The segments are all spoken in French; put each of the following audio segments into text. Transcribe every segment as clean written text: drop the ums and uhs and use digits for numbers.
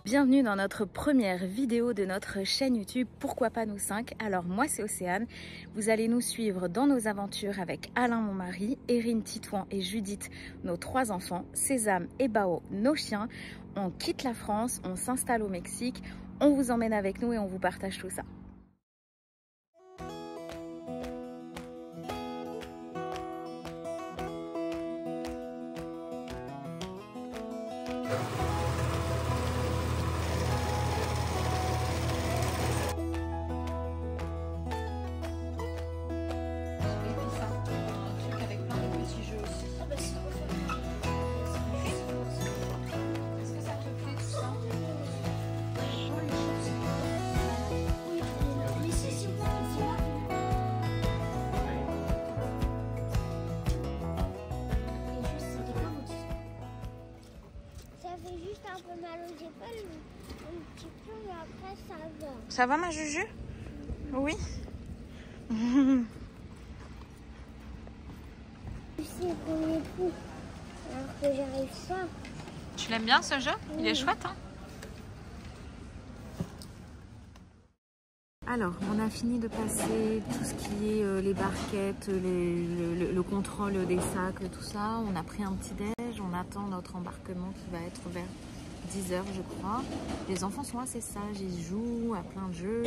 Bienvenue dans notre première vidéo de notre chaîne YouTube Pourquoi pas nous 5. Alors moi c'est Océane, vous allez nous suivre dans nos aventures avec Alain mon mari, Erin, Titouan et Judith, nos 3 enfants, Sésame et Bao, nos chiens. On quitte la France, on s'installe au Mexique, on vous emmène avec nous et on vous partage tout ça. Un peu mal aux épaules, un petit peu, mais après ça va. Ça va ma Juju? Oui. C'est le premier coup, alors que j'arrive ça. Tu l'aimes bien ce jeu? Oui. Il est chouette hein? Alors, on a fini de passer tout ce qui est les barquettes, le contrôle des sacs, tout ça. On a pris un petit déj, on attend notre embarquement qui va être vers 10 h je crois. Les enfants sont assez sages, ils jouent à plein de jeux.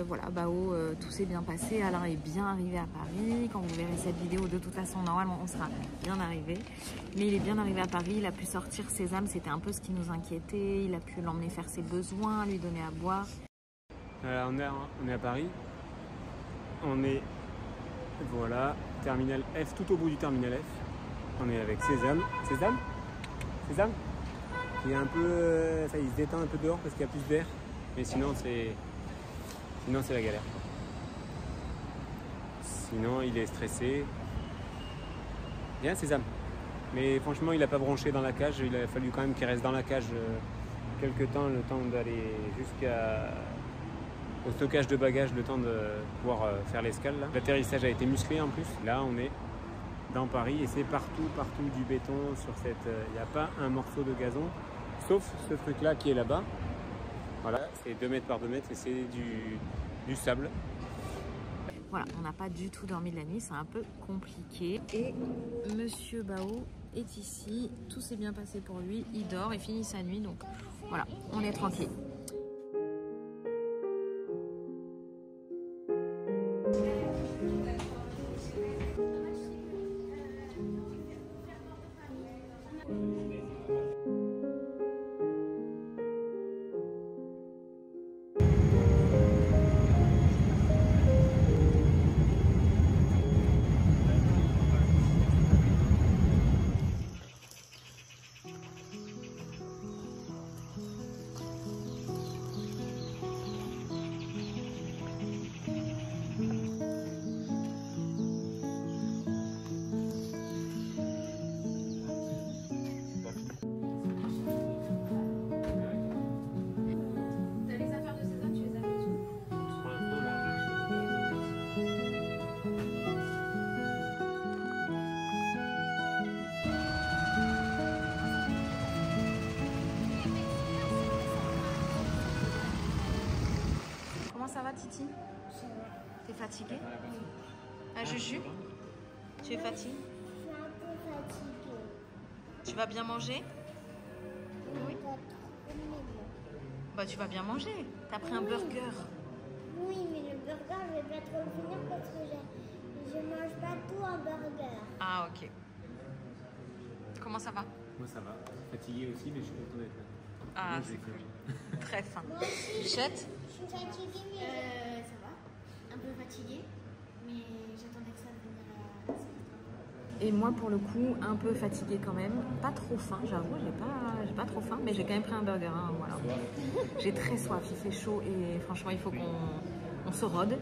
Voilà, Bao, tout s'est bien passé. Alain est bien arrivé à Paris. Quand vous verrez cette vidéo, de toute façon, normalement, on sera bien arrivé. Mais il est bien arrivé à Paris, il a pu sortir Sésame, c'était un peu ce qui nous inquiétait. Il a pu l'emmener faire ses besoins, lui donner à boire. On est à Paris. On est, voilà, terminal F, tout au bout du terminal F. On est avec Sésame. Sésame qui est un peu, ça, il se détend un peu dehors parce qu'il y a plus d'air, mais sinon c'est la galère. Sinon il est stressé. Bien Sésame. Mais franchement il n'a pas bronché dans la cage, il a fallu quand même qu'il reste dans la cage quelques temps, le temps d'aller jusqu'au stockage de bagages, le temps de pouvoir faire l'escale. L'atterrissage a été musclé en plus. Là on est dans Paris et c'est partout du béton sur cette. Il n'y a pas un morceau de gazon. Sauf ce truc là qui est là-bas. Voilà, c'est 2 mètres par 2 mètres et c'est du sable. Voilà, on n'a pas du tout dormi de la nuit, c'est un peu compliqué. Et Monsieur Bao est ici, tout s'est bien passé pour lui, il dort, il finit sa nuit, donc voilà, on est tranquille. Ça va Titi? T'es fatiguée? Ah Juju? Tu es fatiguée? Je suis un peu fatiguée. Tu vas bien manger? Oui. Bah tu vas bien manger. T'as pris un burger. Oui, mais le burger, je vais pas trop le finir parce que je mange pas tout un burger. Ah ok. Comment ça va? Moi ça va. Fatigué aussi, mais je suis content d'être là. Ah c'est cool. Très fin. Bichette? Je suis fatiguée, mais ça va. Un peu fatiguée, mais j'attendais que ça vienne à... Et moi pour le coup un peu fatiguée quand même, pas trop faim, j'avoue, j'ai pas trop faim, mais j'ai quand même pris un burger, hein, voilà. J'ai très soif, il fait chaud et franchement il faut qu'on se rôde.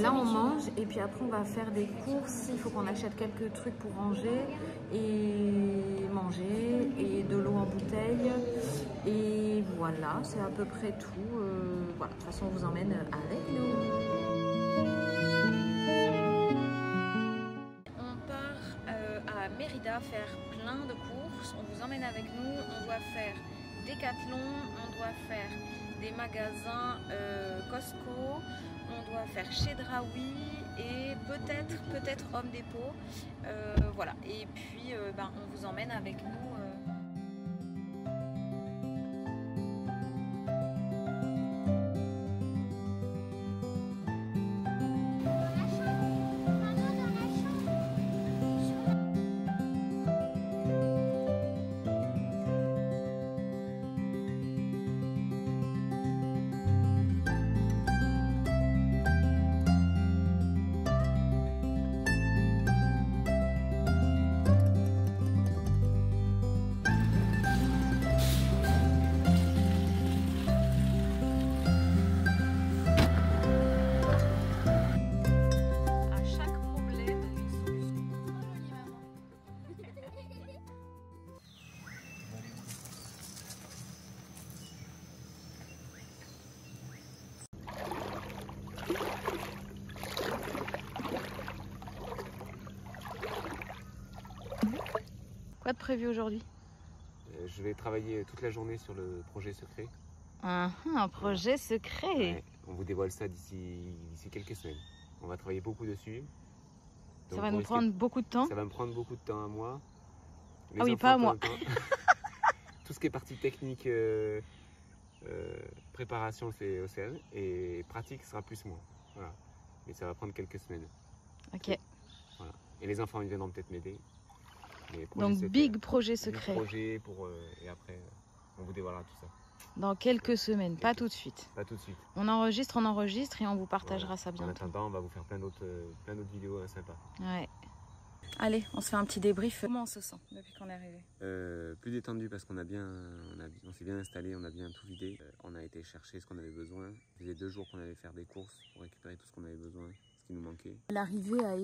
Là on mange et puis après on va faire des courses, il faut qu'on achète quelques trucs pour ranger et manger et de l'eau en bouteille et voilà, c'est à peu près tout. Voilà, de toute façon on vous emmène avec nous. Mérida faire plein de courses, on vous emmène avec nous, on doit faire Decathlon, on doit faire des magasins Costco, on doit faire chez Draoui et peut-être Home Depot. Voilà, et puis on vous emmène avec nous. Quoi de prévu aujourd'hui? Je vais travailler toute la journée sur le projet secret. Un projet secret. Ouais, on vous dévoile ça d'ici quelques semaines. On va travailler beaucoup dessus. Ça va nous prendre beaucoup de temps. Ça va me prendre beaucoup de temps à moi. Ah oui, pas à moi. Tout ce qui est partie technique, préparation, c'est Océane. Et pratique sera plus moi. Voilà. Mais ça va prendre quelques semaines. Ok. Voilà. Et les enfants, ils viendront peut-être m'aider. Donc, big projet secret. Big projet et après, on vous dévoilera tout ça. Dans quelques semaines, pas tout de suite. Pas tout de suite. On enregistre et on vous partagera ça bientôt. En attendant, on va vous faire plein d'autres vidéos sympas. Ouais. Allez, on se fait un petit débrief. Comment on se sent depuis qu'on est arrivé? Plus détendu parce qu'on on s'est bien installé, on a bien tout vidé. On a été chercher ce qu'on avait besoin. Ça faisait 2 jours qu'on allait faire des courses pour récupérer tout ce qu'on avait besoin, ce qui nous manquait. L'arrivée a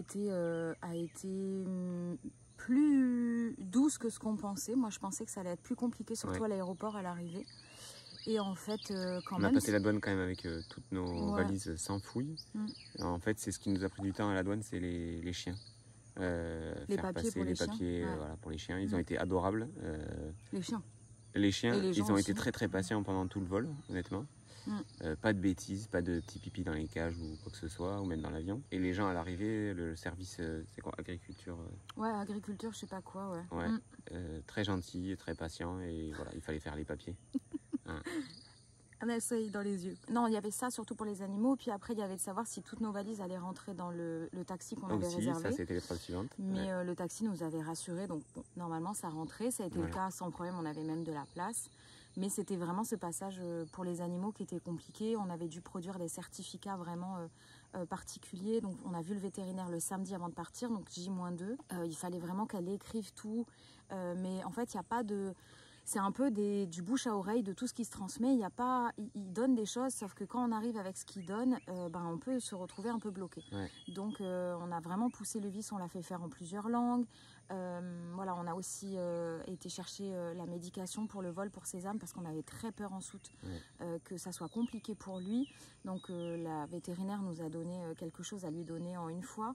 été plus douce que ce qu'on pensait. Moi, je pensais que ça allait être plus compliqué, surtout à l'aéroport à l'arrivée. Et en fait, quand même... On a passé la douane quand même avec toutes nos valises sans fouille. En fait, c'est ce qui nous a pris du temps à la douane, c'est les chiens. Les papiers pour les chiens. Voilà, pour les chiens. Ils ont été adorables. Les chiens. Les chiens, ils ont aussi. été très patients pendant tout le vol, honnêtement. Pas de bêtises, pas de petits pipis dans les cages ou quoi que ce soit, ou même dans l'avion. Et les gens à l'arrivée, le service, c'est quoi, agriculture Ouais, agriculture, je sais pas quoi, ouais. Très gentil, très patient, et voilà, il fallait faire les papiers. On essaye dans les yeux. Non, il y avait ça surtout pour les animaux, puis après il y avait de savoir si toutes nos valises allaient rentrer dans le taxi qu'on avait réservé. Ça c'était l'épreuve suivante. Mais le taxi nous avait rassurés, donc bon, normalement ça rentrait, ça a été le cas sans problème, on avait même de la place. Mais c'était vraiment ce passage pour les animaux qui était compliqué. On avait dû produire des certificats vraiment particuliers. Donc on a vu le vétérinaire le samedi avant de partir, donc J-2. Il fallait vraiment qu'elle écrive tout. Mais en fait, il n'y a pas de... C'est un peu du bouche à oreille de tout ce qui se transmet. Il y a pas, il donne des choses, sauf que quand on arrive avec ce qu'il donne, on peut se retrouver un peu bloqué. Donc on a vraiment poussé le vice, on l'a fait faire en plusieurs langues. Voilà, on a aussi été chercher la médication pour le vol pour Sésame parce qu'on avait très peur en soute que ça soit compliqué pour lui. Donc la vétérinaire nous a donné quelque chose à lui donner en une fois.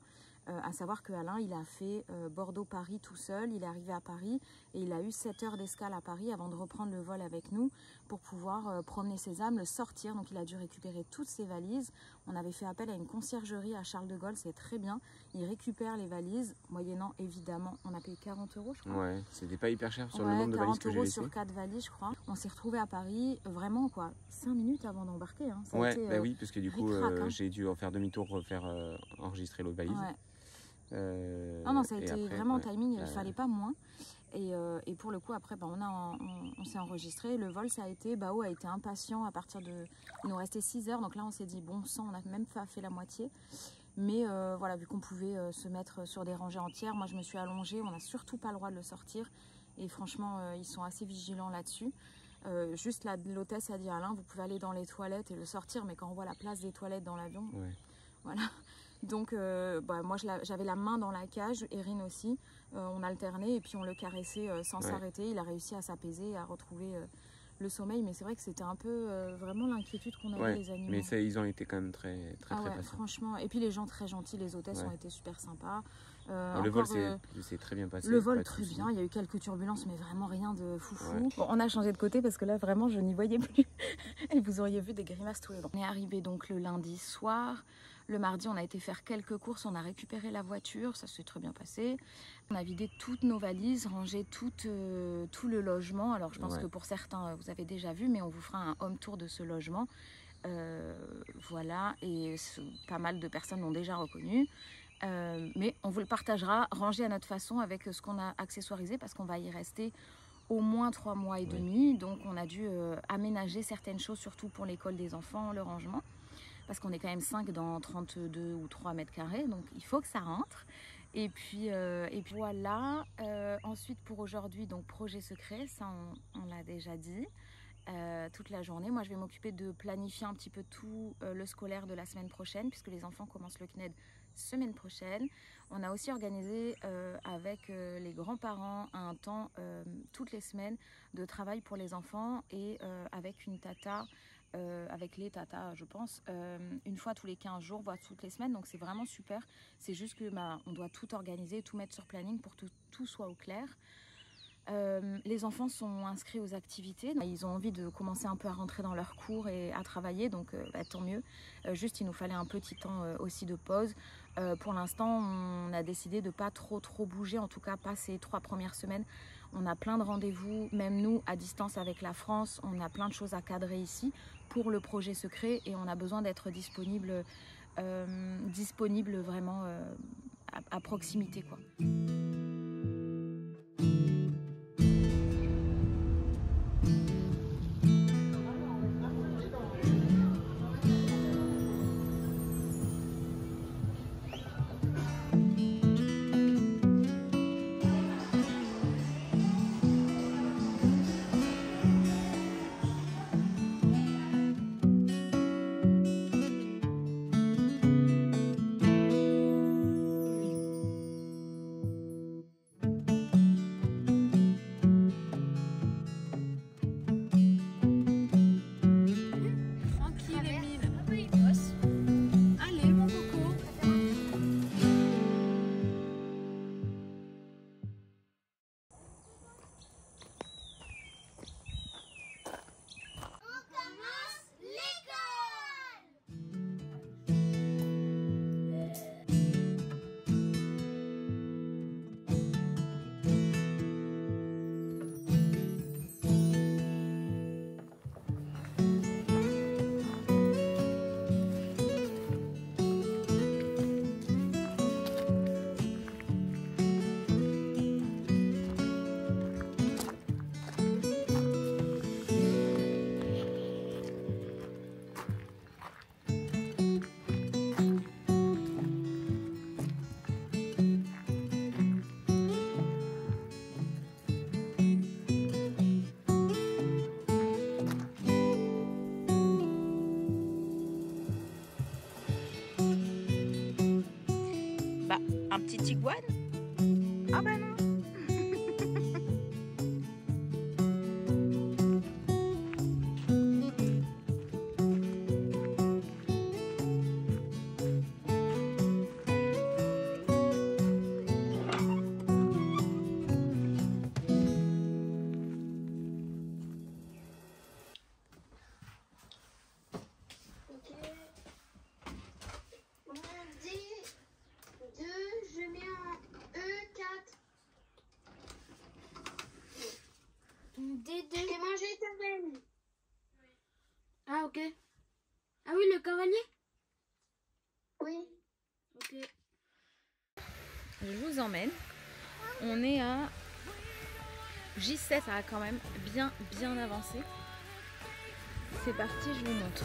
À savoir que Alain, il a fait Bordeaux-Paris tout seul. Il est arrivé à Paris et il a eu 7 heures d'escale à Paris avant de reprendre le vol avec nous pour pouvoir promener Sésame, le sortir. Donc il a dû récupérer toutes ses valises. On avait fait appel à une conciergerie à Charles de Gaulle, c'est très bien. Il récupère les valises, moyennant évidemment, on a payé 40 €, je crois. Ouais, c'était pas hyper cher sur le nombre de valises que j'ai laissé. 40 € sur 4 valises, je crois. On s'est retrouvé à Paris, vraiment quoi, 5 minutes avant d'embarquer. Hein. Oui, parce que du coup, j'ai dû faire demi-tour, enregistrer l'autre valise. Non, ça a été vraiment timing, il ne fallait pas moins. Et pour le coup, après, on s'est enregistré. Le vol, ça a été, Bao a été impatient à partir de... Il nous restait 6 heures, donc là, on s'est dit, bon sang, on n'a même pas fait la moitié. Mais voilà, vu qu'on pouvait se mettre sur des rangées entières, moi, je me suis allongée. On n'a surtout pas le droit de le sortir. Et franchement, ils sont assez vigilants là-dessus. Juste l'hôtesse a dit à Alain, vous pouvez aller dans les toilettes et le sortir, mais quand on voit la place des toilettes dans l'avion, voilà. Donc moi j'avais la main dans la cage, Erin aussi, on alternait et puis on le caressait sans s'arrêter. Il a réussi à s'apaiser, à retrouver le sommeil, mais c'est vrai que c'était un peu vraiment l'inquiétude qu'on avait les animaux. Mais ils ont été quand même très patients. Franchement, et puis les gens très gentils, les hôtesses ont été super sympas. Le vol s'est très bien passé. Le vol très bien, il y a eu quelques turbulences mais vraiment rien de foufou. Ouais. Bon, on a changé de côté parce que là vraiment je n'y voyais plus et vous auriez vu des grimaces tous les jours. On est arrivé donc le lundi soir, le mardi on a été faire quelques courses, on a récupéré la voiture, ça s'est très bien passé. On a vidé toutes nos valises, rangé tout le logement. Alors je pense que pour certains vous avez déjà vu mais on vous fera un home tour de ce logement. Voilà, et pas mal de personnes l'ont déjà reconnu. Mais on vous le partagera, rangé à notre façon avec ce qu'on a accessoirisé parce qu'on va y rester au moins 3 mois et demi. Donc on a dû aménager certaines choses, surtout pour l'école des enfants, le rangement. Parce qu'on est quand même 5 dans 32 ou 3 mètres carrés, donc il faut que ça rentre. Et puis voilà. Ensuite pour aujourd'hui, donc projet secret, ça on l'a déjà dit. Toute la journée. Moi je vais m'occuper de planifier un petit peu tout le scolaire de la semaine prochaine puisque les enfants commencent le CNED semaine prochaine. On a aussi organisé avec les grands-parents un temps toutes les semaines de travail pour les enfants et avec une tata, avec les tatas je pense, une fois tous les 15 jours, voire toutes les semaines, donc c'est vraiment super. C'est juste que on doit tout organiser, tout mettre sur planning pour que tout soit au clair. Les enfants sont inscrits aux activités, ils ont envie de commencer un peu à rentrer dans leurs cours et à travailler, donc tant mieux. Juste il nous fallait un petit temps aussi de pause. Pour l'instant on a décidé de ne pas trop bouger, en tout cas pas ces 3 premières semaines. On a plein de rendez-vous, même nous à distance avec la France, on a plein de choses à cadrer ici pour le projet secret et on a besoin d'être disponible vraiment à proximité quoi. Un petit iguane? Ah bah non. J'ai mangé ta veine. Ah ok. Ah oui, le cavalier? Oui. Ok. Je vous emmène. On est à J7, ça a quand même bien avancé. C'est parti, je vous montre.